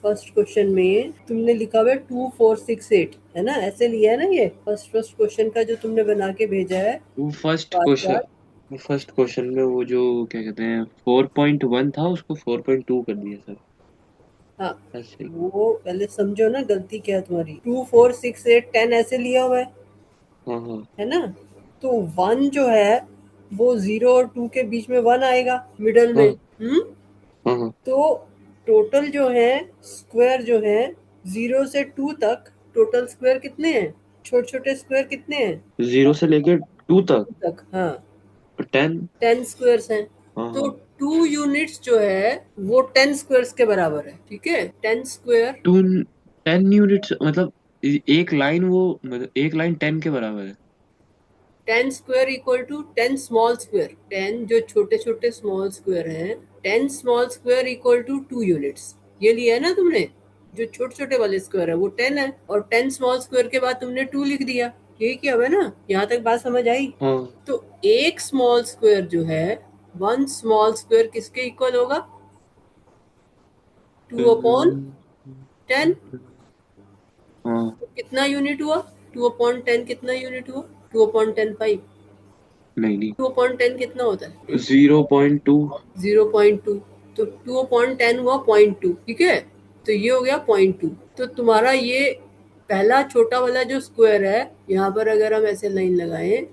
First question में तुमने लिखा हुआ है 2468, है ना, ऐसे लिया है ना ये फर्स्ट क्वेश्चन का जो तुमने बना के भेजा है। वो फर्स्ट बार क्वेश्चन बार वो फर्स्ट क्वेश्चन में वो जो क्या कहते हैं 4.1 था उसको 4.2 कर दिया सर। हाँ, ऐसे ही। वो पहले समझो ना गलती क्या है तुम्हारी। 2468 10 ऐसे लिया हुआ हाँ हाँ है ना। तो वन जो है वो 0 और 2 के बीच में वन आएगा मिडल में। हाँ हाँ हाँ। तो टोटल जो है स्क्वायर जो है 0 से 2 तक, टोटल स्क्वायर कितने हैं, छोटे छोटे स्क्वायर कितने हैं, 0 से लेके 2 तक। 2 तक, हाँ 10। 10 स्क्वायर्स हैं। हाँ तो हाँ। 2 यूनिट्स जो है वो 10 स्क्वायर्स के बराबर है, ठीक है। 10 स्क्वायर, 10 यूनिट्स मतलब एक लाइन वो मतलब एक लाइन 10 के बराबर है। 10 square equal to 10 small square, 10 जो छोटे छोटे स्मॉल स्क्वायर हैं, 10 small square equal to 2 units. ये लिया है ना तुमने, जो छोटे छोटे वाले स्क्वायर है वो 10 है, और 10 स्मॉल स्क्वायर के बाद तुमने 2 लिख दिया। यही किया हुआ है ना, यहाँ तक बात समझ आई। हाँ। तो एक स्मॉल स्क्वायर जो है, 1 स्मॉल स्क्वायर किसके इक्वल होगा, 2/10। हाँ। तो कितना यूनिट हुआ, 2/10 कितना यूनिट हुआ, 2/10 5। नहीं नहीं। 2/10 कितना होता है, 0.2। 0.2। तो 2/10 हुआ 0.2, ठीक है। तो ये हो गया 0.2। तो तुम्हारा ये पहला छोटा वाला जो स्क्वायर है, यहाँ पर अगर हम ऐसे लाइन लगाएं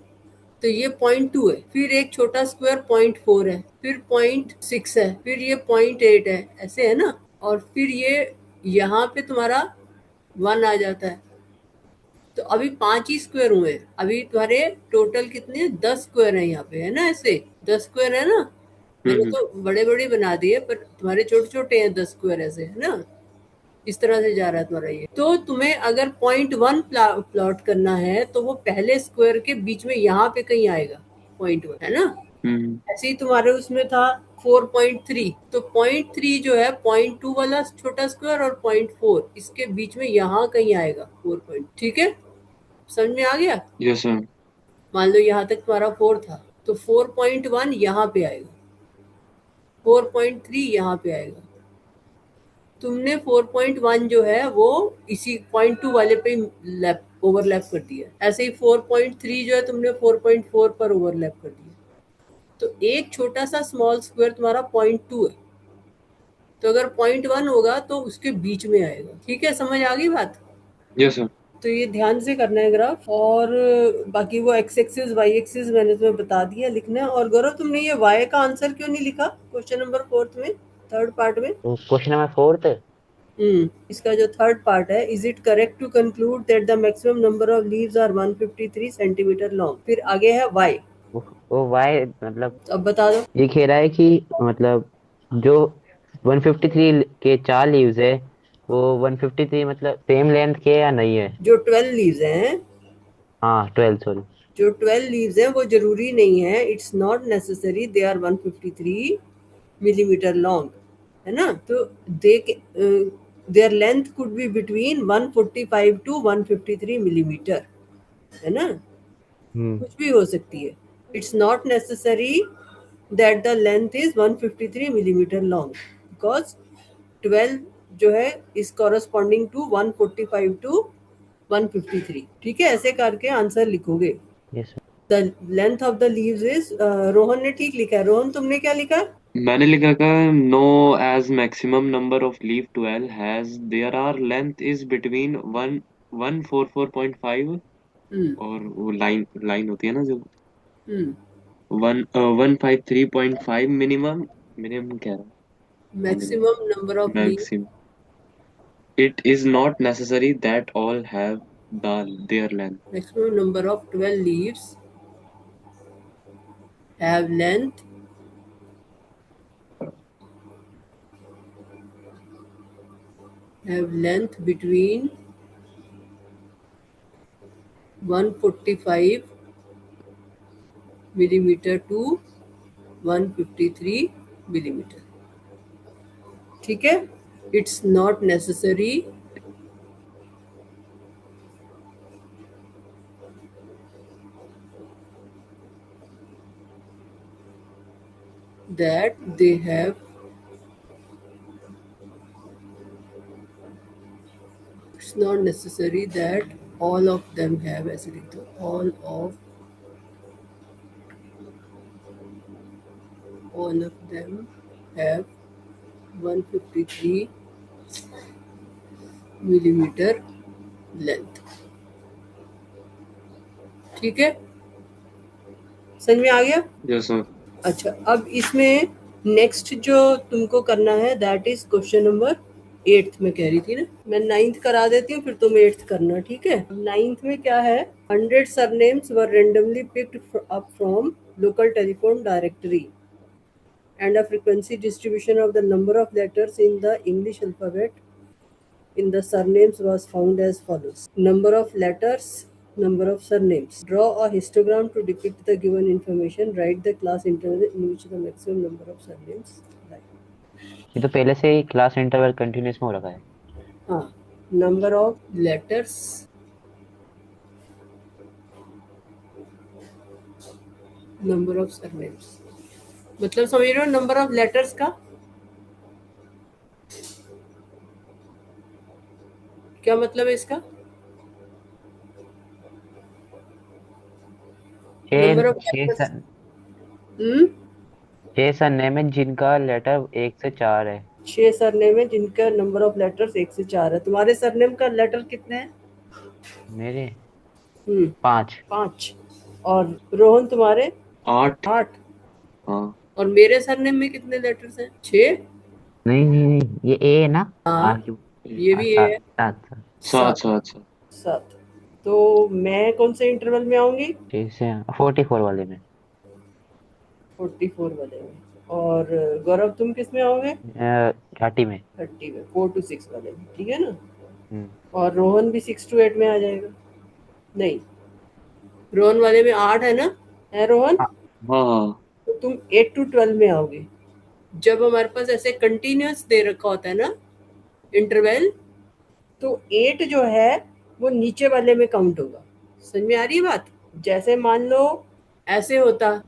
तो ये 0.2 है, फिर एक छोटा स्क्वायर 0.4 है, फिर 0.6 है, फिर ये 0.8 है, ऐसे है ना। और फिर ये यहाँ पे तुम्हारा 1 आ जाता है। तो अभी 5 ही स्क्वायर हुए हैं, अभी तुम्हारे टोटल कितने, 10 स्क्वायर है यहाँ पे, है ना, ऐसे 10 स्क्वायर है ना। मैंने हम्म। तो बड़े बड़े बना दिए, पर तुम्हारे छोटे छोटे हैं 10 स्क्वायर, ऐसे है ना। इस तरह से जा रहा है तुम्हारा ये। तो तुम्हें अगर 0.1 प्लॉट करना है तो वो पहले स्क्वायर के बीच में यहाँ पे कहीं आएगा, 0.1, है ना। हम्म। ऐसे ही तुम्हारे उसमें था 4.3, तो 0.3 जो है 0.2 वाला छोटा स्क्वायर और 0.4 इसके बीच में यहाँ कहीं आएगा 4 ठीक है, समझ में आ गया। Yes sir. मान लो यहाँ तक तुम्हारा 4 था, तो 4.1 यहाँ पे आएगा, 4.3 यहाँ पे आएगा। तुमने 4.1 जो है वो इसी 0.2 वाले पे लैप ओवरलैप कर दिया, ऐसे ही 4.3 जो है तुमने 4.4 पर ओवरलैप कर दिया। तो एक छोटा सा स्मॉल स्क्वायर तुम्हारा 0.2 है, तो अगर 0.1 होगा तो उसके बीच में आएगा, ठीक है, समझ आ गई बात। Yes sir. तो ये ध्यान से करना है ग्राफ, और बाकी वो एक्स एक्सिस वाई एक्सिस मैंने तुम्हें बता दिया लिखना है। और गौरव तुमने ये वाई का आंसर क्यों नहीं लिखा क्वेश्चन नंबर 4 में, थर्ड पार्ट में। तो क्वेश्चन नंबर 4। इसका जो थर्ड पार्ट है, is it correct to conclude that the maximum number of leaves are 153 centimetre long, फिर आगे है वाई। वो वाई मतलब अब बता दो। ये कह रहा है कि मतलब जो 153 के 4 लीव्स है, वो 153 मतलब सेम लेंथ के या नहीं है। जो 12 लीव्स हैं, हाँ 12 सॉरी। जो 12 लीव्स हैं वो जरूरी नहीं है, it's not necessary they are 153 millimetre long, है ना। तो they their length could be between 145 to 153 millimetre, है ना, हम्म। कुछ भी हो सकती है। It's not necessary that the length is 153 millimetre long, because 12 जो है इज कॉरस्पॉन्डिंग टू 145 टू 153, ठीक है। ऐसे करके आंसर लिखोगे। Yes. The length of the leaves is, Rohan ने ठीक लिखा है। रोहन तुमने क्या लिखा है। मैंने लिखा था no as maximum number of leaf 12 has there are length is between 144.5 hmm और वो लाइन लाइन होती है ना जो हम्म 153.5 मिनिमम। मिनिमम कह रहा हूँ minimum maximum number of leave, maximum it is not necessary that all have the there length. maximum number of 12 leaves have length between 145 millimeter to 153 millimeter, ठीक है। It's not necessary that they have It's not necessary that all of them have, ऐसे लिख दो, all of them have 153 millimeter length. ठीक है, समझ में आ गया? Yes sir. अच्छा, अब इसमें नेक्स्ट जो तुमको करना है दैट इज क्वेश्चन नंबर 8 में कह रही थी ना, मैं 9th करा देती हूँ फिर तुम 8th करना, ठीक है? 9th में क्या है, 100 surnames were randomly picked up from local telephone directory and a frequency distribution of the number of letters in the English alphabet in the surnames was found as follows. Number of letters, number of surnames. Draw a histogram to depict the given information. Write the class interval in which the maximum number of surnames lie. ये तो पहले से ही class interval continuous में हो रखा है। हाँ, number of letters, number of surnames, मतलब समझ रहे हो नंबर ऑफ लेटर्स का क्या मतलब है इसका? Number of letters. छह सरनेम है जिनका लेटर 1 से 4 है। 6 सरनेम है जिनका नंबर ऑफ लेटर्स 1 से 4 है। तुम्हारे सरनेम का लेटर कितने हैं? मेरे 5। 5। 5 और रोहन तुम्हारे 8। 8 हाँ और मेरे सरनेम में कितने लेटर्स हैं? 6। नहीं नहीं नहीं, ये ए है ना। हाँ, क्यों? ये भी ये है। 7 7 7 7। 7 7। 7। तो मैं कौन से इंटरवल में आऊंगी? 6 से 44 वाले में। 44 वाले में। और गौरव तुम किस में आओगे? 30 में। 30 में, 4 to 6 वाले में, ठीक है ना? हम्म। और रोहन भी 6 to 8 में आ जाएगा। नहीं, रोहन वाले में 8 है ना, है रोहन? हाँ। हाँ तो तुम 8 to 12 में आओगे। जब हमारे पास ऐसे कंटिन्यूअस दे रखा होता है ना इंटरवल, तो 8 जो है वो नीचे वाले में काउंट होगा। समझ में आ रही है बात? जैसे मान लो ऐसे होता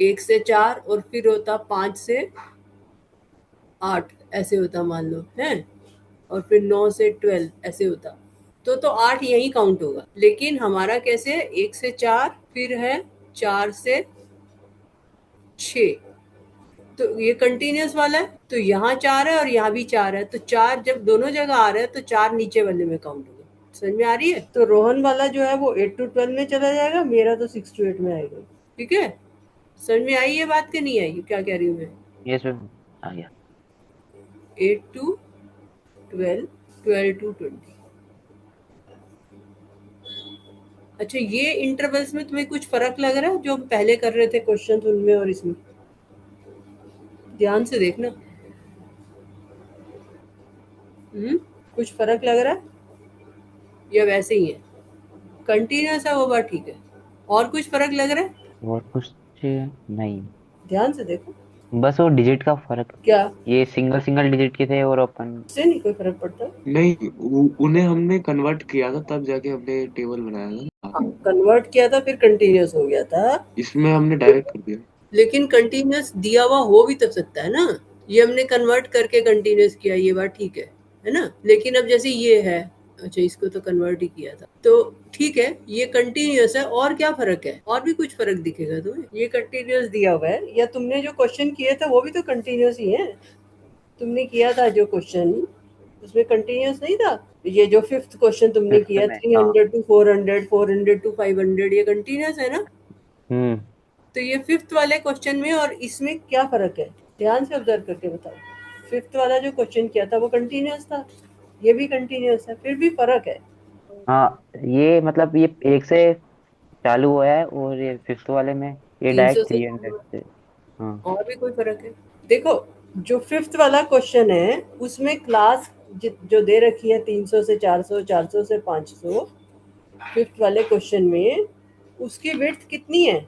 1 से 4 और फिर होता 5 से 8, ऐसे होता मान लो है, और फिर 9 से 12 ऐसे होता, तो 8 यही काउंट होगा। लेकिन हमारा कैसे है, 1 से 4 फिर है 4 से 6, तो ये कंटिन्यूअस वाला है, तो यहाँ 4 है और यहाँ भी 4 है, तो 4 जब दोनों जगह आ रहा है तो 4 नीचे वाले में काउंट होगा। समझ में आ रही है? तो रोहन वाला जो है वो 8 to 12 में चला जाएगा, मेरा तो 6 to 8 में आएगा। ठीक है, समझ में आई ये बात कि नहीं आई? क्या कह रही हूँ मैं? ये इसमें आ गया। 8 to 12, 12 to 20। अच्छा, ये इंटरवल्स में तुम्हें कुछ फर्क लग रहा है जो हम पहले कर रहे थे क्वेश्चन उनमें और इसमें? ध्यान से देखना। कुछ फर्क लग रहा है या वैसे ही है? कंटिन्यूअस है वो बात ठीक है, और कुछ फर्क लग रहा है? और कुछ नहीं, ध्यान से देखो। बस वो डिजिट का फर्क। क्या? ये सिंगल सिंगल डिजिट के थे और अपन। इससे नहीं कोई फर्क पड़ता। नहीं, उन्हें हमने कन्वर्ट किया था तब जाके हमने टेबल बनाया था। हाँ, कन्वर्ट किया था फिर कंटिन्यूअस हो गया था। इसमें हमने डायरेक्ट कर दिया। लेकिन कंटिन्यूअस दिया हुआ हो भी तो सकता है ना, ये हमने कन्वर्ट करके कंटिन्यूअस किया, ये बात ठीक है ना? लेकिन अब जैसे ये है, अच्छा इसको तो कन्वर्ट ही किया था, तो ठीक है, ये कंटिन्यूअस है, और क्या फर्क है? और भी कुछ फर्क दिखेगा तुम्हें? ये कंटिन्यूअस दिया हुआ है, या तुमने जो क्वेश्चन किए थे वो भी तो कंटिन्यूअस ही है। तुमने किया था जो क्वेश्चन, उसमें कंटिन्यूअस नहीं था। ये जो 5th क्वेश्चन तुमने फिफ्थ किया, में, हाँ। 300 to 400, 400 to 500, ये कंटिन्यूअस है ना? हम्म। तो ये 5th वाले क्वेश्चन में और इसमें क्या फर्क है? ध्यान से ऑब्जर्व करके बताओ। 5th वाला जो क्वेश्चन किया था वो कंटिन्यूअस था, ये भी कंटिन्यूअस है, फिर भी फर्क है। हाँ, ये मतलब ये 1 से चालू हुआ है और ये 5th वाले में ये 300 डायरेक्ट से 300 से। हाँ। और भी कोई फर्क है? देखो, जो 5th वाला क्वेश्चन है उसमें क्लास जो दे रखी है 300 से 400, 400 से 500, 5th वाले क्वेश्चन में उसकी विड्थ कितनी है?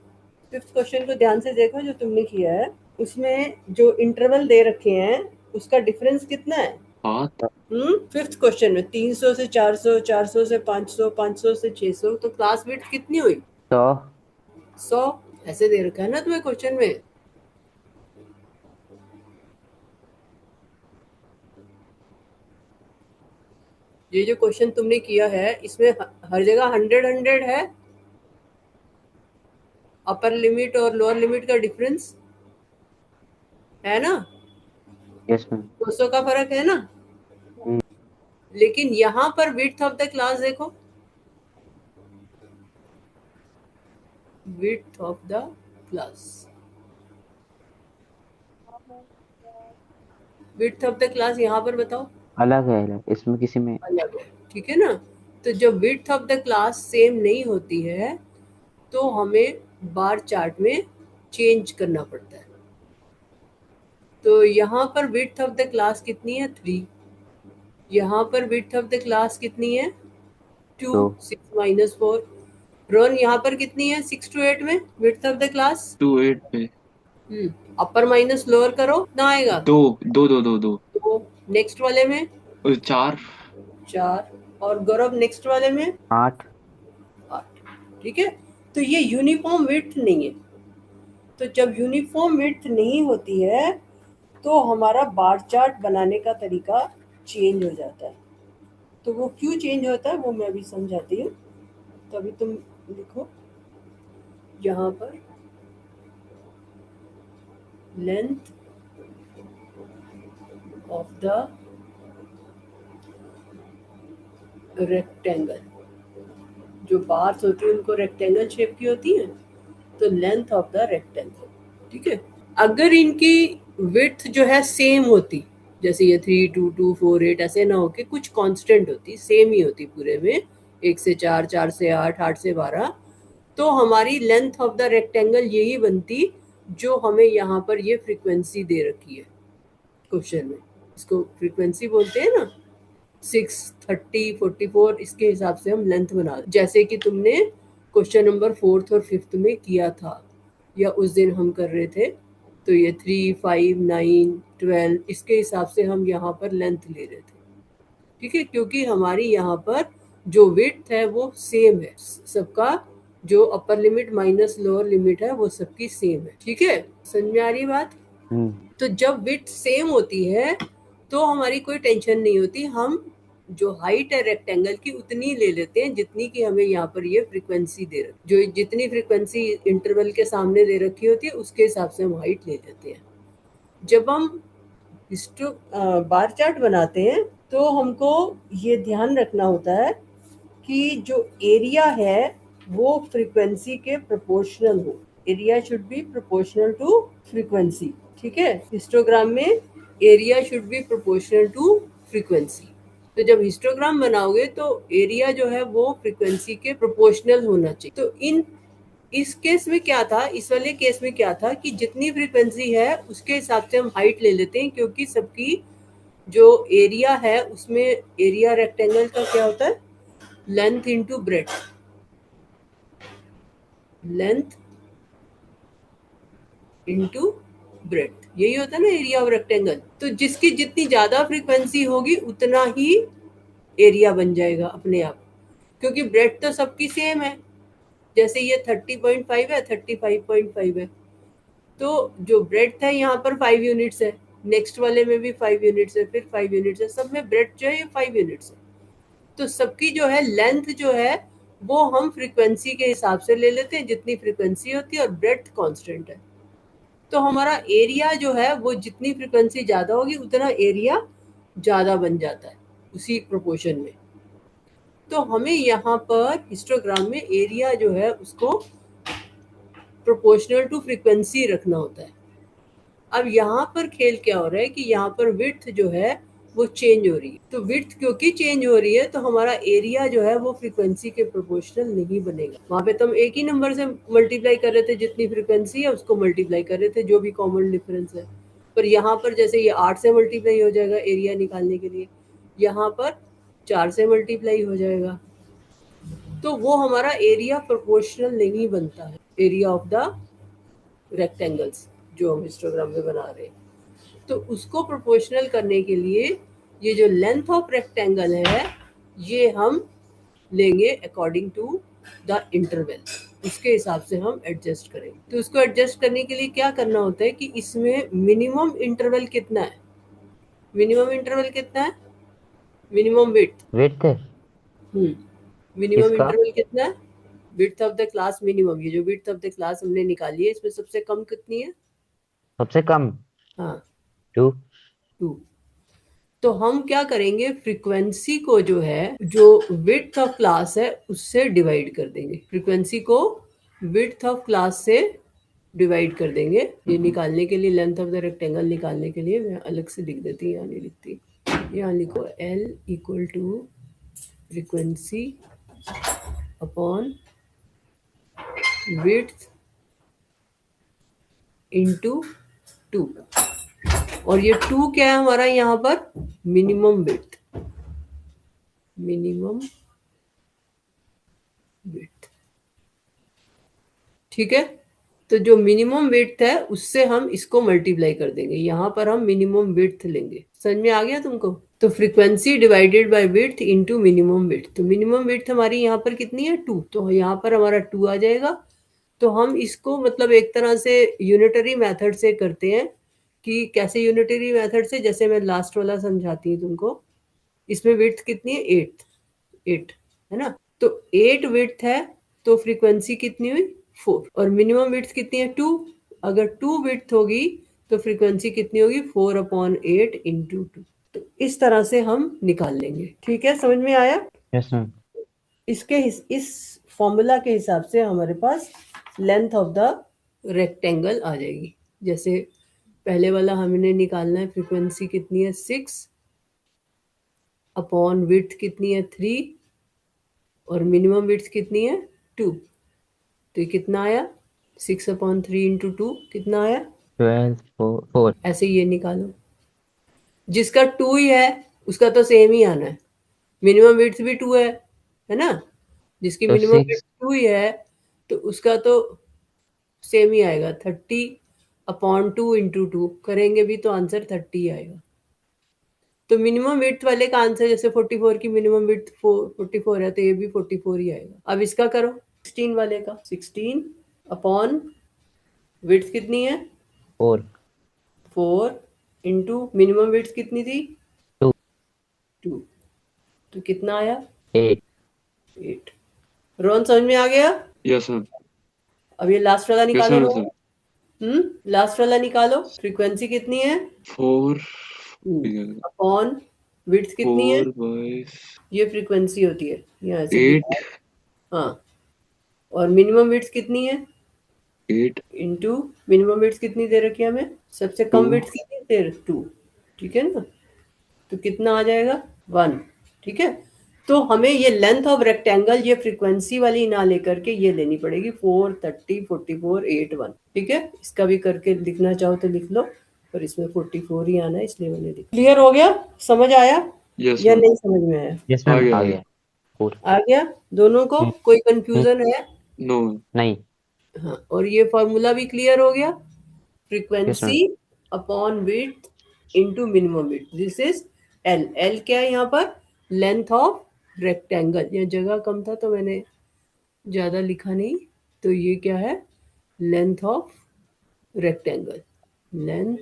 5th क्वेश्चन को ध्यान से देखो जो तुमने किया है, उसमें जो इंटरवल दे रखे हैं उसका डिफरेंस कितना है? 7। 5th क्वेश्चन में 300 से 400, 400 से 500, 500 से 600, तो क्लास विड्थ कितनी हुई? तो 100 ऐसे दे रखा है ना तुम्हें क्वेश्चन में। ये जो क्वेश्चन तुमने किया है इसमें हर जगह 100 है, अपर लिमिट और लोअर लिमिट का डिफरेंस है ना, यस मैम। 200 का फर्क है ना। लेकिन यहाँ पर विड्थ ऑफ द क्लास देखो, width of the class, width of the class यहाँ पर बताओ अलग है, अलग इसमें किसी में। अलग है, ठीक है ना। तो जब width of the class same नहीं होती है तो हमें बार चार्ट में चेंज करना पड़ता है। तो यहाँ पर विड्थ ऑफ द क्लास कितनी है 3, यहाँ पर विड्थ ऑफ द क्लास कितनी है 2, तो 6 माइनस 4। रोहन यहाँ पर कितनी है 6 to 8 में विड्थ ऑफ द क्लास 2 8 पे अपर माइनस लोअर करो ना आएगा 2 2 2 2 2 तो नेक्स्ट वाले में 4 4 और गौरव नेक्स्ट वाले में 8। 8। ठीक है, तो ये यूनिफॉर्म विड्थ नहीं है। तो जब यूनिफॉर्म विड्थ नहीं होती है तो हमारा बार चार्ट बनाने का तरीका चेंज हो जाता है। तो वो क्यों चेंज होता है वो मैं अभी समझाती हूँ। तो अभी तुम लिखो यहाँ पर लेंथ ऑफ द रेक्टेंगल, जो बार्स होती है उनको रेक्टेंगल शेप की होती है, तो लेंथ ऑफ द रेक्टेंगल। ठीक है, अगर इनकी विड्थ जो है सेम होती, जैसे ये 3 2 2 4 8 ऐसे ना होके कुछ कांस्टेंट होती, सेम ही होती पूरे में, 1 से 4 4 से 8 8 से 12, तो हमारी लेंथ ऑफ द रेक्टेंगल यही बनती जो हमें यहाँ पर ये फ्रीक्वेंसी दे रखी है क्वेश्चन में। इसको फ्रीक्वेंसी बोलते हैं ना, 6 30 44, इसके हिसाब से हम लेंथ बना, जैसे कि तुमने क्वेश्चन नंबर 4th और 5th में किया था या उस दिन हम कर रहे थे। तो ये 3 5 9 12 इसके हिसाब से हम यहाँ पर लेंथ ले रहे थे। ठीक है, क्योंकि हमारी यहाँ पर जो विड्थ है वो सेम है सबका, जो upper limit minus lower limit है वो सबकी सेम है। ठीक है, समझ में आ रही बात। तो जब विड्थ सेम होती है तो हमारी कोई टेंशन नहीं होती, हम जो हाइट है रेक्टेंगल की उतनी ले लेते हैं जितनी की हमें यहाँ पर ये फ्रीक्वेंसी दे रखी, जो जितनी फ्रीक्वेंसी इंटरवल के सामने दे रखी होती है उसके हिसाब से हम हाइट ले लेते हैं। जब हम बार चार्ट बनाते हैं तो हमको ये ध्यान रखना होता है कि जो एरिया है वो फ्रीक्वेंसी के प्रोपोर्शनल हो। Area should be proportional to frequency. ठीक है, हिस्टोग्राम में area should be proportional to frequency. तो जब हिस्टोग्राम बनाओगे तो एरिया जो है वो फ्रीक्वेंसी के प्रोपोर्शनल होना चाहिए। तो इस केस में क्या था, इस वाले केस में क्या था कि जितनी फ्रीक्वेंसी है उसके हिसाब से हम हाइट ले लेते हैं, क्योंकि सबकी जो एरिया है उसमें एरिया रेक्टेंगल का क्या होता है length into breadth, length into breadth, यही होता है ना एरिया ऑफ रेक्टेंगल। तो जिसकी जितनी ज्यादा फ्रीक्वेंसी होगी उतना ही एरिया बन जाएगा अपने आप, क्योंकि ब्रेड्थ तो सबकी सेम है। जैसे ये 30.5 है 35.5 है, तो जो ब्रेड्थ है यहाँ पर 5 यूनिट्स है, नेक्स्ट वाले में भी 5 यूनिट्स है, फिर 5 यूनिट्स है, सब में ब्रेड्थ जो है ये 5 यूनिट्स है। तो सबकी जो है लेंथ जो है वो हम फ्रीक्वेंसी के हिसाब से ले लेते हैं, जितनी फ्रीक्वेंसी होती है, और ब्रेड्थ कांस्टेंट है। तो हमारा एरिया जो है वो जितनी फ्रीक्वेंसी ज्यादा होगी उतना एरिया ज्यादा बन जाता है उसी प्रोपोर्शन में। तो हमें यहाँ पर हिस्टोग्राम में एरिया जो है उसको प्रोपोर्शनल टू फ्रीक्वेंसी रखना होता है। अब यहाँ पर खेल क्या हो रहा है कि यहाँ पर विड्थ जो है वो चेंज हो रही है। तो विड्थ क्योंकि चेंज हो रही है तो हमारा एरिया जो है वो फ्रीक्वेंसी के प्रोपोर्शनल नहीं बनेगा। वहां पे तो हम एक ही नंबर से मल्टीप्लाई कर रहे थे, जितनी फ्रीक्वेंसी है उसको मल्टीप्लाई कर रहे थे, जो भी कॉमन डिफरेंस है। पर यहाँ पर जैसे ये 8 से मल्टीप्लाई हो जाएगा एरिया निकालने के लिए, यहाँ पर 4 से मल्टीप्लाई हो जाएगा, तो वो हमारा एरिया प्रोपोर्शनल नहीं बनता है, एरिया ऑफ द रेक्टेंगल्स जो हम हिस्टोग्राम में बना रहे हैं। तो उसको प्रोपोर्शनल करने के लिए ये जो लेंथ ऑफ रेक्टेंगल है ये हम लेंगे अकॉर्डिंग टू द इंटरवल, उसके हिसाब से हम एडजस्ट करेंगे। तो उसको एडजस्ट करने के लिए क्या करना होता है कि इसमें मिनिमम इंटरवल कितना है, मिनिमम इंटरवल कितना है मिनिमम विड्थ। विड्थ मिनिमम किसका? इंटरवल कितना है? Width of the class minimum, ये जो विड्थ ऑफ द क्लास हमने निकाली है इसमें सबसे कम कितनी है? सबसे कम हाँ, 2। 2। तो हम क्या करेंगे, फ्रीक्वेंसी को जो है, जो विड्थ ऑफ क्लास है उससे डिवाइड कर देंगे। फ्रीक्वेंसी को विड्थ ऑफ क्लास से डिवाइड कर देंगे। ये निकालने के लिए, लेंथ ऑफ द रेक्टेंगल निकालने के लिए मैं अलग से लिख देती हूँ, यहाँ नहीं लिखती, यहाँ लिखो L equal to frequency upon width into 2। और ये 2 क्या है हमारा यहाँ पर? Minimum width. मिनिमम विड्थ, ठीक है। तो जो मिनिमम विड्थ है उससे हम इसको मल्टीप्लाई कर देंगे, यहाँ पर हम मिनिमम विड्थ लेंगे। समझ में आ गया तुमको? तो frequency divided by width into minimum width. तो मिनिमम विड्थ हमारी यहाँ पर कितनी है? 2। तो यहाँ पर हमारा 2 आ जाएगा। तो हम इसको मतलब एक तरह से यूनिटरी मेथड से करते हैं। कि कैसे यूनिटरी मेथड से? जैसे मैं लास्ट वाला समझाती हूँ तुमको। इसमें विड्थ कितनी है? 8। 8 है ना? तो 8 विड्थ है, तो फ्रीक्वेंसी कितनी हुई? 4। और मिनिमम विड्थ कितनी है? 2। अगर 2 विड्थ होगी तो फ्रीक्वेंसी कितनी होगी? 4/8 इंटू 2। तो इस तरह से हम निकाल लेंगे। ठीक है, समझ में आया? Yes ma'am. इस फॉर्मूला के हिसाब से हमारे पास लेंथ ऑफ द रेक्टेंगल आ जाएगी। जैसे पहले वाला हमने निकालना है, फ्रीक्वेंसी कितनी है? 6 अपॉन विड्थ कितनी है? 3 और मिनिमम विड्थ कितनी है? 2। तो ये कितना आया? 6/3 इंटू 2 कितना आया? 12 4। ऐसे ये निकालो। जिसका 2 ही है उसका तो सेम ही आना है। मिनिमम विड्थ भी 2 है ना? जिसकी तो मिनिमम विड्थ 6 2 ही है तो उसका तो सेम ही आएगा। 30/2 इंटू 2 करेंगे भी तो आंसर 30 आएगा। तो मिनिमम विड्थ वाले का आंसर, जैसे 44 की मिनिमम विड्थ 44 है तो ये भी 44 ही आएगा। अब इसका करो 16 वाले का। 16 अपॉन विड्थ कितनी है? 4 4 इंटू मिनिमम विड्थ कितनी थी? 2 2। तो कितना आया? 8। 8। रोहन समझ में आ गया? Yes sir. अब ये लास्ट वाला यस निकालो सर रोहन। लास्ट वाला निकालो। फ्रीक्वेंसी कितनी है? 4 अपॉन विड्थ कितनी है? 4 बाय ये फ्रीक्वेंसी होती है, यहाँ से भी। 8 हाँ, और मिनिमम विड्थ कितनी है? 8 इंटू मिनिमम विड्थ कितनी दे रखी है हमें? सबसे कम 2 विड्थ कितनी दे? 2। ठीक है ना? तो कितना आ जाएगा? 1। ठीक है। तो हमें ये लेंथ ऑफ रेक्टेंगल, ये फ्रीक्वेंसी वाली ना लेकर के ये लेनी पड़ेगी 4 30 44 8 1। ठीक है, इसका भी करके लिखना चाहो तो लिख लो, पर इसमें 44 ही आना है इसलिए मैंने लिखा। क्लियर हो गया? समझ आया यस या मैम। नहीं समझ में आया? यस आ मैम गया आ आ गया। गया। 4। आ गया दोनों को? कोई कंफ्यूजन है? नो। नहीं। हाँ, और ये फॉर्मूला भी क्लियर हो गया। Yes frequency ma'am. Upon width into minimum width, this is L. L क्या है यहाँ पर? Length of rectangle. यहाँ जगह कम था तो मैंने ज़्यादा लिखा नहीं। तो ये क्या है? Length of rectangle. लेंथ,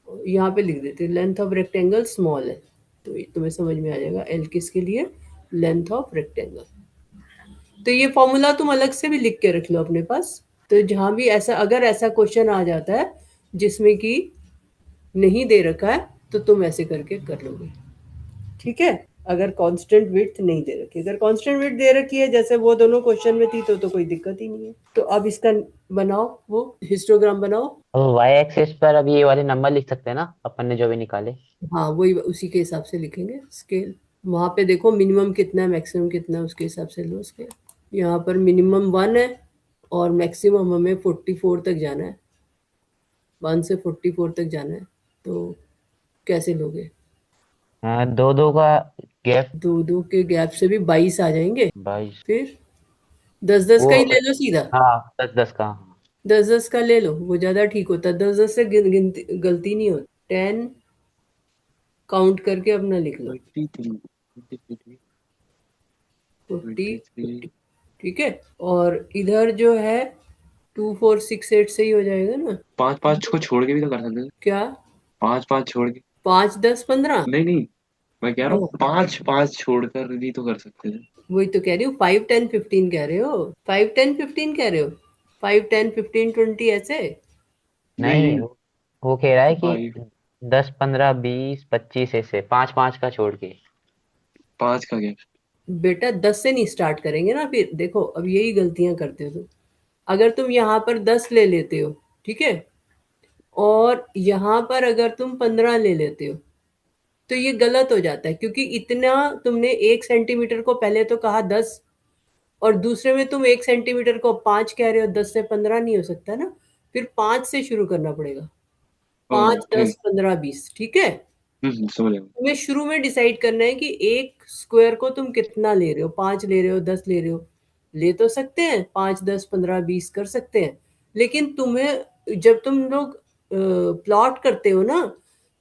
यहाँ पे लिख देते हैं लेंथ ऑफ रेक्टेंगल स्मॉल है, तो ये तुम्हें समझ में आ जाएगा। एल किसके लिए? Length of rectangle. तो ये फॉर्मूला तुम अलग से भी लिख के रख लो अपने पास। तो जहाँ भी ऐसा, अगर ऐसा क्वेश्चन आ जाता है जिसमें कि नहीं दे रखा है तो तुम ऐसे करके कर लोगे। ठीक है, अगर कांस्टेंट विड्थ नहीं दे रखी। अगर कांस्टेंट विड्थ दे रखी है जैसे वो दोनों क्वेश्चन में थी तो कोई दिक्कत ही नहीं है। तो अब इसका बनाओ, वो हिस्टोग्राम बनाओ। अब वाई एक्सिस पर अब ये वाले नंबर लिख सकते हैं ना अपन ने जो भी निकाले? हाँ, वही उसी के हिसाब से लिखेंगे स्केल। वहाँ पे देखो मिनिमम कितना है, मैक्सिमम कितना है, उसके हिसाब से लो स्केल। यहाँ पर मिनिमम 1 है और मैक्सिमम हमें 44 तक जाना है। 1 से 44 तक जाना है, तो कैसे लोगे? हाँ, 2 2 का गैप। 2 2 के गैप से भी 22 आ जाएंगे। 22। फिर 10 10 वो का ही ले लो सीधा। हाँ 10 10 का। 10 10 का ले लो, वो ज़्यादा ठीक होता है। 10 10 से गिनती गलती नहीं होती। 10 काउंट करके अपना लिख लो। 23 फोर्टी 23 ठीक है। और इधर जो है 2 4 6 8 से ही हो जाएगा ना? 5 5 को छोड़ के भी तो कर सकते हैं। क्या? 5 5 छोड़ के। 5 10 15? नहीं नहीं, मैं कह रहा हूँ 5 5 छोड़कर भी तो कर सकते थे। वही तो कह रही हूँ, 5 10 15 कह रहे हो, 5 10 15 कह रहे हो, 5 10 15 20 ऐसे। नहीं, नहीं, वो कह रहा है कि 5 10 15 20 25 ऐसे 5 5 का छोड़ के। 5 का क्या? बेटा 10 से नहीं स्टार्ट करेंगे ना, फिर देखो अब यही गलतियां करते हो तुम। अगर तुम यहाँ पर 10 ले लेते हो, ठीक है, और यहाँ पर अगर तुम 15 ले लेते हो, तो ये गलत हो जाता है, क्योंकि इतना तुमने 1 सेंटीमीटर को पहले तो कहा 10, और दूसरे में तुम 1 सेंटीमीटर को 5 कह रहे हो, 10 से 15 नहीं हो सकता ना, फिर 5 से शुरू करना पड़ेगा। 5 ओके। 10 15 20, ठीक है। समझ गया। तुम्हें शुरू में डिसाइड करना है कि एक स्क्वायर को तुम कितना ले रहे हो, 5 ले रहे हो, 10 ले रहे हो। ले तो सकते हैं, 5 10 15 20 कर सकते हैं, लेकिन तुम्हें जब तुम लोग प्लॉट करते हो ना,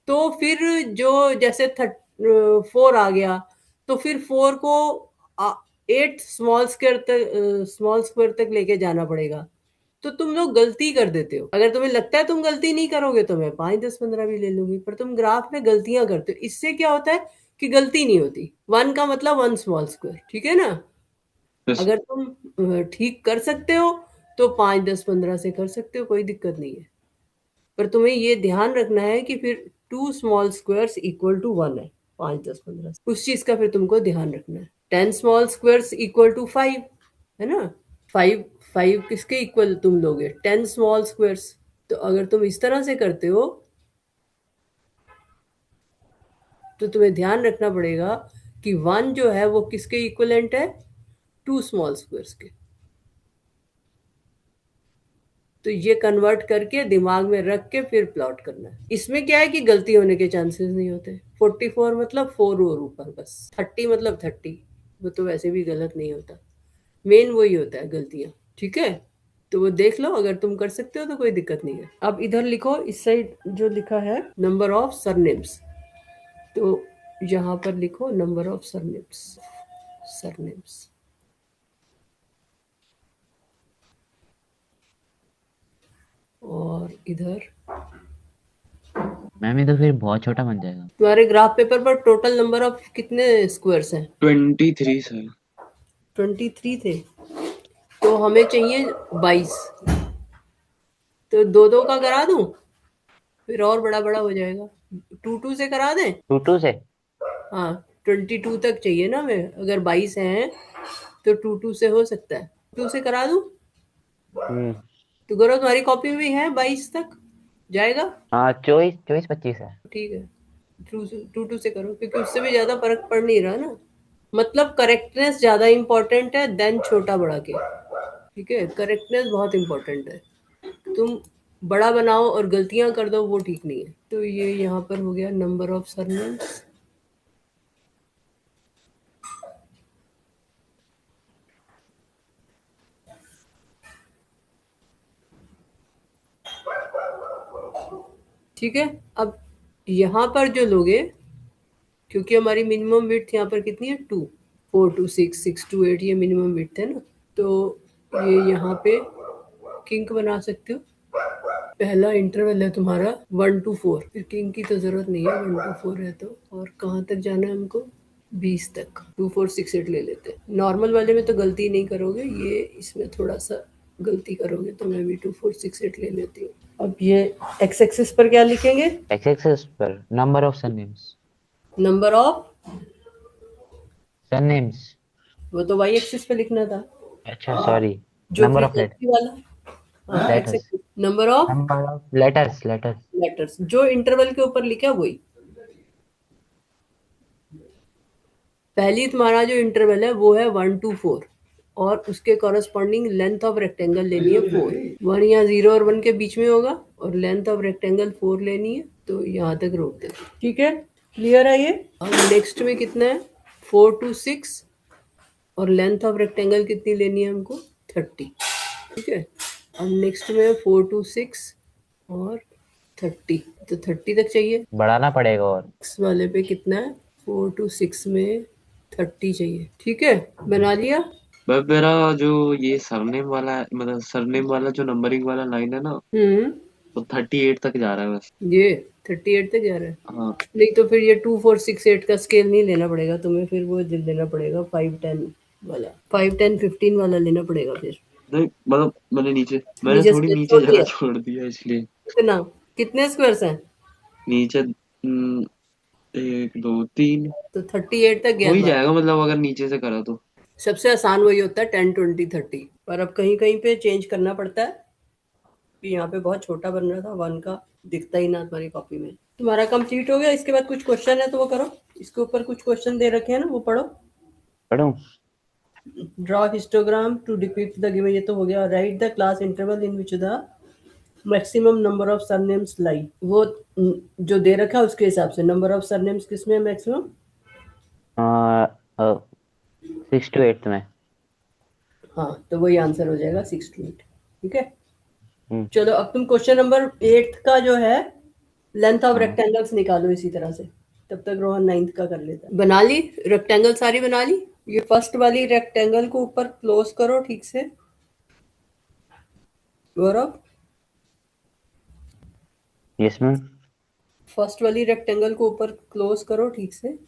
तो फिर जो जैसे 4 आ गया, तो फिर 4 को 8 स्मॉल स्क्वायर तक लेके जाना पड़ेगा। तो तुम लोग गलती कर देते हो। अगर तुम्हें लगता है तुम गलती नहीं करोगे, तो मैं 5 10 15 भी ले लूंगी, पर तुम ग्राफ में गलतियां करते हो। इससे क्या होता है कि गलती नहीं होती। 1 का मतलब 1 स्मॉल स्क्वायर, ठीक है ना। बस। अगर तुम ठीक कर सकते हो, तो 5 10 15 से कर सकते हो, कोई दिक्कत नहीं है। पर तुम्हें ये ध्यान रखना है कि फिर 2 स्मॉल स्क्वायर्स इक्वल टू 1 है, 5 10 15, उस चीज का फिर तुमको ध्यान रखना है। 10 स्मॉल स्क्वायर्स इक्वल टू 5, है ना। 5 5 किसके इक्वल तुम लोगे, 10 स्मॉल स्क्वायर्स। तो अगर तुम इस तरह से करते हो, तो तुम्हें ध्यान रखना पड़ेगा कि 1 जो है वो किसके इक्वलेंट है, 2 स्मॉल स्क्वायर्स के। तो ये कन्वर्ट करके दिमाग में रख के फिर प्लॉट करना है। इसमें क्या है कि गलती होने के चांसेस नहीं होते। 44 मतलब 4 और ऊपर बस, 30 मतलब 30, वो तो वैसे भी गलत नहीं होता। मेन वही होता है गलतियां, ठीक है। तो वो देख लो, अगर तुम कर सकते हो तो कोई दिक्कत नहीं है। अब इधर लिखो, इस साइड जो लिखा है नंबर ऑफ सरनेम्स, तो यहाँ पर लिखो नंबर ऑफ सरनेम्स, सरनेम्स। और इधर मैम ये तो फिर बहुत छोटा बन जाएगा। तुम्हारे ग्राफ पेपर पर टोटल नंबर ऑफ कितने स्क्वायर्स हैं, 23 सर। 23 थे, तो हमें चाहिए 22। तो दो दो का करा दूं, फिर और बड़ा बड़ा हो जाएगा। 2 2 से करा दें। 2 2 से। हाँ, 22 तक चाहिए ना हमें, अगर 22 हैं तो 2 2 से हो सकता है। 2 से करा दूं, हम्म। तो गौरव तुम्हारी कॉपी में भी है 22 तक जाएगा। हाँ 24 24 25 है। ठीक है, 2 2 से करो, क्योंकि उससे भी ज्यादा फर्क पड़ नहीं रहा ना। मतलब करेक्टनेस ज्यादा इंपॉर्टेंट है देन छोटा बड़ा के, ठीक है। करेक्टनेस बहुत इंपॉर्टेंट है। तुम बड़ा बनाओ और गलतियां कर दो, वो ठीक नहीं है। तो ये यहाँ पर हो गया नंबर ऑफ सरनेम्स। ठीक है। अब यहाँ पर जो लोगे, क्योंकि हमारी मिनिमम विड्थ यहाँ पर कितनी है, 2, 4 to 6, 6 to 8, ये मिनिमम विड्थ है ना। तो ये यहाँ पे किंक बना सकते हो। पहला इंटरवल है तुम्हारा 1 to 4, फिर किंक की तो जरूरत नहीं है, 1 to 4 है तो। और कहाँ तक जाना है हमको, 20 तक। 2 4 6 8 ले लेते हैं। नॉर्मल वाले में तो गलती नहीं करोगे, ये इसमें थोड़ा सा गलती करोगे, तो मैं भी 2 4 6 8 ले लेती हूँ। अब ये एक्स एक्सिस पर क्या लिखेंगे, एक्स एक्सिस पर number of surnames. Number of, surnames. वो तो वाई एक्सिस पे लिखना था, अच्छा सॉरी। जो नंबर ऑफ फ्रीक्वेंसी वाला। हाँ, x letters. Axis number of number of letters letters. Letters, जो इंटरवल के ऊपर लिखा है वही। पहली तुम्हारा जो इंटरवल है वो है 1 to 4, और उसके कॉरस्पॉन्डिंग लेंथ ऑफ रेक्टेंगल लेनी है 4। 1 यहाँ 0 और 1 के बीच में होगा, और लेंथ ऑफ रेक्टेंगल 4 लेनी है, तो यहाँ तक रोक देते, ठीक है। क्लियर है ये। अब नेक्स्ट में कितना है, 4 to 6, और लेंथ ऑफ रेक्टेंगल कितनी लेनी है हमको, 30, ठीक है। अब नेक्स्ट में 4 to 6 और 30, तो 30 तक चाहिए। बढ़ाना पड़ेगा और। इस वाले पे कितना है, 4 to 6 में 30 चाहिए, ठीक है। बना लिया। बस मेरा जो ये सरनेम वाला, मतलब सरनेम वाला जो नंबरिंग वाला लाइन है ना, हम्म तो 38 तक जा रहा है बस। ये 38 तक जा रहा है। हाँ नहीं तो फिर ये 2 4 6 8 का स्केल नहीं लेना पड़ेगा तुम्हें, फिर वो लेना पड़ेगा 5 10 वाला, 5 10 15 वाला लेना पड़ेगा फिर। नहीं, मतलब मैंने नीचे थोड़ी स्केल नीचे छोड़ जगह दिया। छोड़ दिया इसलिए। कितना, कितने स्क्वायर्स हैं? नीचे 1 2 3 तो 38 तक गया हो ही हमारा। जाएगा, मतलब अगर नीचे से करा तो। सबसे आसान वही होता है 10 20 30, पर अब कहीं कहीं पे चेंज करना पड़ता है कि यहाँ पे बहुत छोटा बन रहा था, 1 का दिखता ही ना तुम्हारी कॉपी में। तुम्हारा कंप्लीट हो गया, इसके बाद कुछ क्वेश्चन है तो वो करो। इसके ऊपर कुछ क्वेश्चन दे रखे हैं ना, वो पढ़ो। पढ़ूं? Draw histogram to depict the given, ये तो हो गया। Right the class interval in which the maximum number of surnames lie, वो जो दे रखा है उसके हिसाब से नंबर ऑफ सरनेम्स किसमें मैक्सिमम? 6 to 8 में। हाँ, तो वही आंसर हो जाएगा 6 to 8। ठीक है, हम्म। चलो अब तुम क्वेश्चन नंबर 8 का जो है लेंथ ऑफ हाँ, रेक्टेंगल्स निकालो इसी तरह से। तब तक रोहन 9th का कर लेता है। बना ली रेक्टेंगल सारी बना ली? ये फर्स्ट वाली रेक्टेंगल को ऊपर क्लोज करो ठीक से, गौरव। Yes ma'am. फर्स्ट वाली रेक्टेंगल को ऊपर क्लोज करो ठीक से।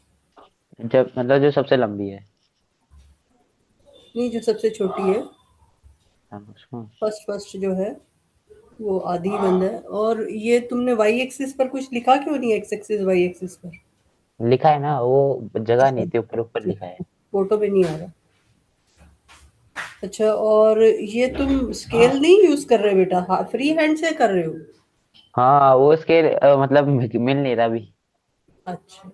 जब मतलब जो सबसे लंबी है। नहीं, जो सबसे छोटी है, हाँ, उसको। फर्स्ट जो है वो आधी बंद है। और ये तुमने वाई एक्सिस पर कुछ लिखा क्यों नहीं है? एक्स एक्सिस वाई एक्सिस पर लिखा है ना, वो जगह नहीं थी, ऊपर ऊपर लिखा है। फोटो पे नहीं आ रहा। अच्छा, और ये तुम स्केल नहीं यूज कर रहे बेटा, फ्री हैंड से कर रहे हो? हाँ, वो इसके मतलब मिल नहीं रहा अभी। अच्छा,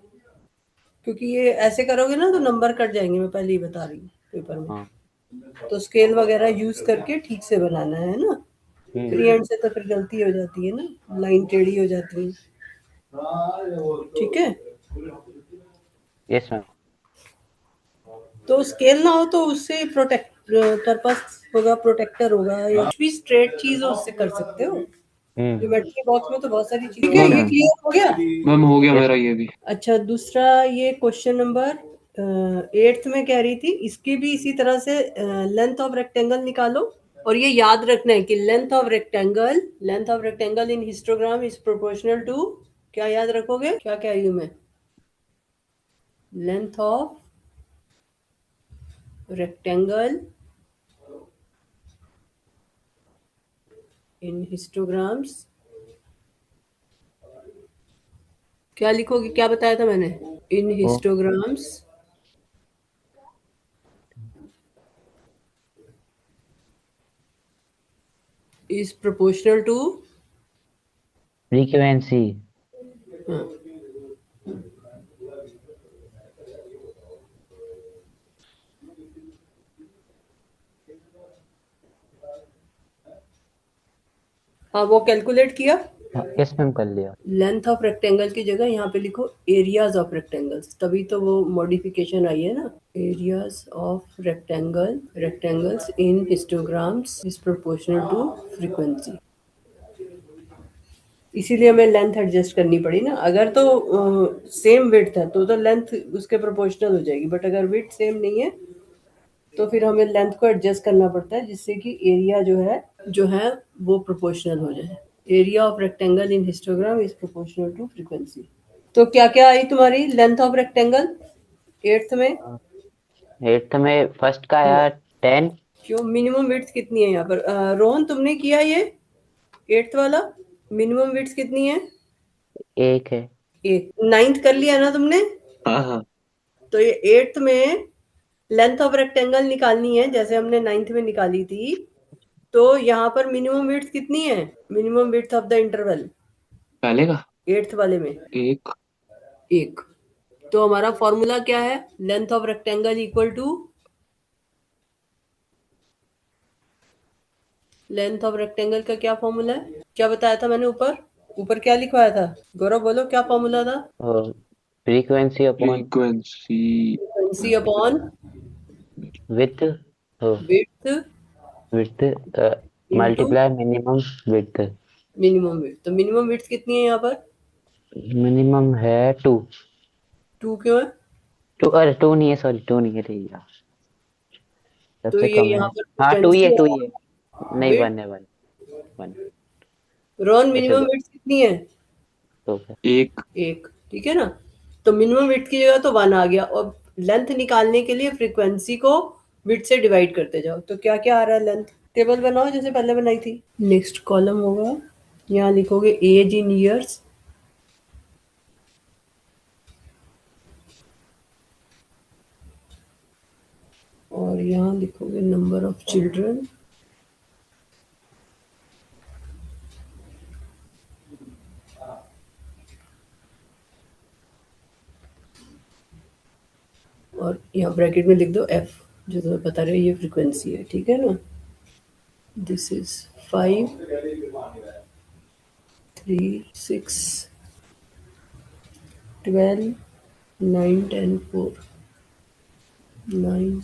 क्योंकि ये ऐसे करोगे ना तो नंबर कट जाएंगे, मैं पहले ही बता रही हूँ पेपर में। हाँ। तो स्केल वगैरह यूज करके ठीक से बनाना है ना। फ्री हैंड से तो फिर गलती हो जाती है ना, लाइन टेढ़ी हो जाती है। ठीक है, यस मैम। तो स्केल ना हो तो उससे प्रोटेक्ट पर्पस होगा, प्रोटेक्टर होगा, या कुछ भी स्ट्रेट चीज हो उससे कर सकते हो। हम्म। ज्योमेट्री बॉक्स में तो बहुत सारी चीजें। ठीक है, मैम ये क्लियर हो गया? मैम हो गया यस मेरा मैम। ये भी। अच्छा, दूसरा ये क्वेश्चन नंबर 8th में कह रही थी, इसकी भी इसी तरह से लेंथ ऑफ रेक्टेंगल निकालो। और ये याद रखना है कि length of rectangle in histogram is proportional to, क्या याद रखोगे, क्या कह रही हूं मैं? Length of rectangle in histograms, क्या लिखोगे, क्या बताया था मैंने? इन वो histograms is proportional to. Frequency. हाँ, हाँ, वो कैलकुलेट किया। यस मैम, कर लिया। लेंथ ऑफ रेक्टेंगल की जगह यहाँ पे लिखो एरियाज ऑफ रेक्टेंगल्स, तभी तो वो मॉडिफिकेशन आई है ना। Areas of rectangles in histograms is proportional to frequency. इसीलिए हमें लेंथ एडजस्ट करनी पड़ी ना। अगर तो सेम विड्थ है तो लेंथ उसके प्रोपोर्शनल हो जाएगी, बट अगर विड्थ सेम नहीं है तो फिर हमें लेंथ को एडजस्ट करना पड़ता है, जिससे कि एरिया जो है वो प्रोपोर्शनल हो जाए। Area of rectangle in histogram is proportional to frequency. तो क्या क्या आई तुम्हारी लेंथ ऑफ रेक्टेंगल 8th में? 8th में फर्स्ट का हाँ, आया 10। क्यों मिनिमम विड्थ कितनी है यहाँ पर? रोहन तुमने किया ये 8th वाला? मिनिमम विड्थ कितनी है? 1 है। एक 9th कर लिया ना तुमने? हाँ हाँ। तो ये 8th में लेंथ ऑफ रेक्टेंगल निकालनी है जैसे हमने 9th में निकाली थी। तो यहाँ पर मिनिमम विड्थ कितनी है? Minimum width of the interval पहले का 8th वाले में 1। एक। तो हमारा फॉर्मूला क्या है? Length of rectangle equal to, length of rectangle का क्या फॉर्मूला है? क्या बताया था मैंने ऊपर? ऊपर क्या लिखवाया था? गौरव बोलो क्या फॉर्मूला था? और frequency upon frequency frequency upon width, तो width width into multiply minimum width. Minimum width. तो मिनिमम विड्थ कितनी है यहाँ पर? मिनिमम है 2। 2 क्यों है? 2, अरे 2 नहीं है, सॉरी 2 नहीं है, ठीक है। तो सबसे ये कम है। यहाँ पर हाँ, 2 ही है, फ्रीक्वेंसी 2 ही है। अपॉन नहीं, विड्थ 1 है, 1 1। रोहन अच्छा मिनिमम विड्थ कितनी है? तो एक। एक, ठीक है ना। तो मिनिमम विड्थ की जगह तो 1 आ गया, और लेंथ निकालने के लिए फ्रीक्वेंसी को विड्थ से डिवाइड करते जाओ। तो क्या क्या आ रहा है लेंथ? टेबल बनाओ जैसे पहले बनाई थी। नेक्स्ट कॉलम होगा, यहाँ लिखोगे एज इन ईयर्स, और यहाँ लिखोगे नंबर ऑफ चिल्ड्रन, और यहाँ ब्रैकेट में लिख दो एफ, जो तुम्हें बता रहे हो ये फ्रीक्वेंसी है, ठीक है ना। This is 5, 3, 6, 12, 9, 10, 4, 9,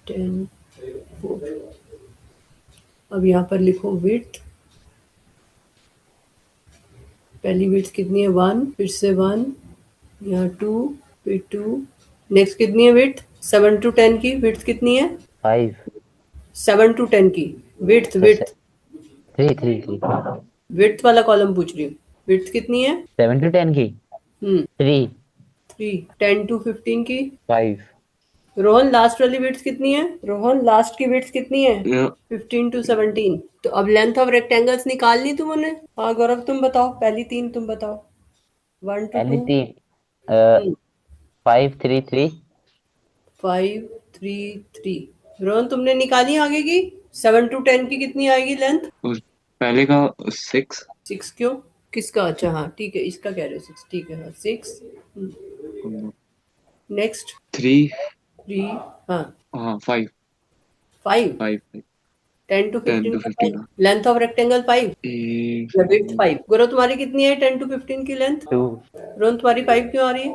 10, 4। अब यहाँ पर लिखो विड्थ, पहली विड्थ कितनी है 1, फिर से 1, यहाँ 2, फिर 2, नेक्स्ट कितनी है विड्थ 7 to 10 की, विड्थ कितनी है 5 7 to 10 की विड्थ, तो विड्थ 3 3 3 विड्थ वाला कॉलम पूछ रही हूँ, विड्थ कितनी है? 7 to 10 की 3 3, 10 to 15 की। 5 रोहन लास्ट वाली विड्थ कितनी है? रोहन लास्ट की विड्थ कितनी है? या 15 to 17। तो अब लेंथ ऑफ रेक्टेंगल्स निकालनी तुमने। हाँ गौरव तुम बताओ, पहली 3 तुम बताओ। 1 to पहली 2, 3 5 3 3 5, 3, 3। रोहन तुमने निकाली आगे की? 7 to 10 की कितनी आएगी लेंथ? उस पहले का 6। 6 क्यों? किसका? अच्छा हाँ ठीक है, इसका कह रहे हो 6, ठीक है हाँ 6। नेक्स्ट 3। 3, हाँ हाँ 5 5, 5 10 to 10 15 to का 15 5, लेंथ ऑफ रेक्टेंगल 5 या विड्थ 5। गुरु तुम्हारी कितनी है 10 to 15 की लेंथ? 2 रोहन तुम्हारी 5 क्यों आ रही है?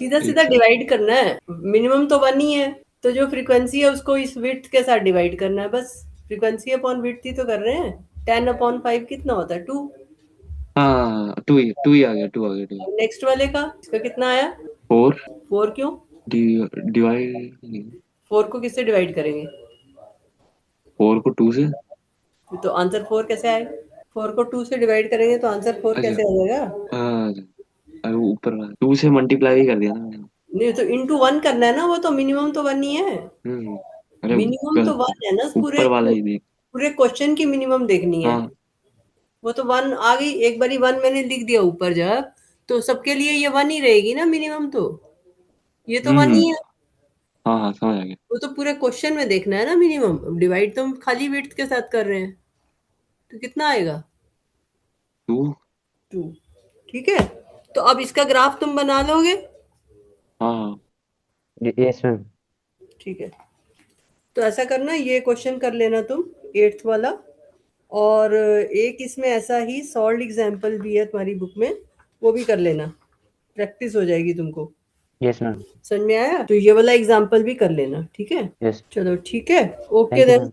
सीधा सीधा एक डिवाइड करना है, मिनिमम तो 1 ही है, तो जो फ्रीक्वेंसी है उसको इस विड्थ के साथ डिवाइड करना है बस। फ्रीक्वेंसी अपॉन विड्थ ही तो कर रहे हैं। 10 अपॉन 5 कितना होता है 2। हाँ 2 ही आ गया 2 नेक्स्ट वाले का, इसका कितना आया? 4 4 क्यों? डिवाइड 4 को किससे डिवाइड करेंगे? 4 को 2 से। तो आंसर 4 कैसे आएगा? 4 को 2 से डिवाइड करेंगे तो आंसर 4 अच्छा कैसे आ जाएगा? हाँ, अरे ऊपर वाला 2 से मल्टीप्लाई कर दिया ना मैंने। नहीं तो इंटू 1 करना है ना, वो तो मिनिमम तो 1 ही है। हम्म अरे मिनिमम तो 1 है ना, पूरे ऊपर वाला ही देख। पूरे क्वेश्चन की मिनिमम देखनी है। हाँ वो तो 1 आ गई, एक बारी 1 मैंने लिख दिया ऊपर जब, तो सबके लिए ये 1 ही रहेगी ना मिनिमम तो। ये तो 1 हम्म ही है। हाँ हाँ समझ आ गया। वो तो पूरे क्वेश्चन में देखना है ना मिनिमम, डिवाइड तो हम खाली विड्थ के साथ कर रहे हैं। तो कितना आएगा? 2। 2, ठीक है। तो अब इसका ग्राफ तुम बना लोगे? हाँ यस मैम ठीक है, तो ऐसा करना, ये क्वेश्चन कर लेना तुम 8th वाला, और एक इसमें ऐसा ही सॉल्व एग्जाम्पल भी है तुम्हारी बुक में, वो भी कर लेना, प्रैक्टिस हो जाएगी तुमको। यस मैम समझ में आया? तो ये वाला एग्जाम्पल भी कर लेना, ठीक है। यस चलो ठीक है, okay thank you then. Ma'am